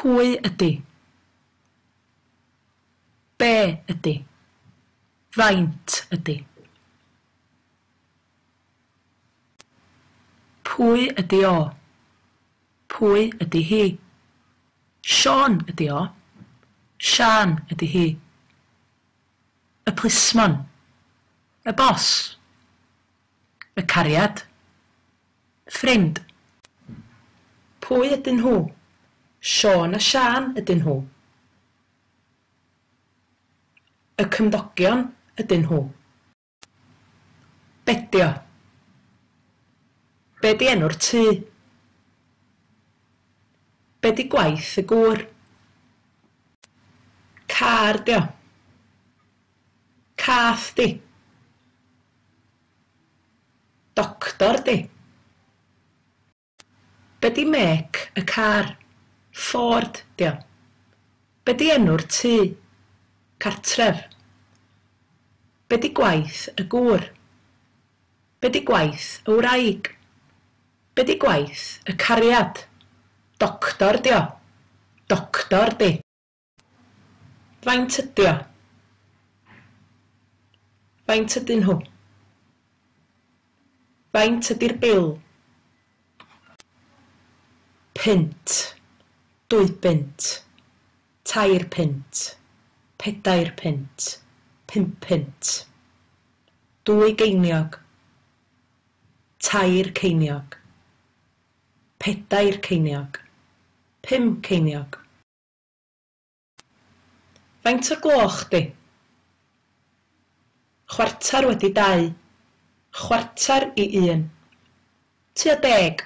Pwy ydy? Be ydy? Faint ydy? Pwy ydy o? Pwy ydy hi? Siôn ydy o. Sian ydy hi. Y plismon. Y bos. Y cariad. Ffrind. Pwy ydyn nhw? Siôn a Sian ydyn nhw. Y cymdogion ydyn nhw. Bedio. Be di enw'r tŷ? Be di gwaith y gŵr? Car dio. Cath di. Doctor di. Be di mec y car? Ford dio. Be di enw'r tŷ? Cartref. Be di gwaith y gŵr? Be di gwaith y wraig? Be di gwaith y cariad? Doctor dio. Doctor di. Faint ydi o? Faint ydyn nhw? Faint ydi'r bil? Punt. 2 punt. 3 punt. 4 punt. 5 punt. 2 geiniog. 3 ceiniog. 4 ceiniog. 5 ceiniog. Faint o'r gloch di? Chwarter wedi 2. Chwarter i 1. Tua 10.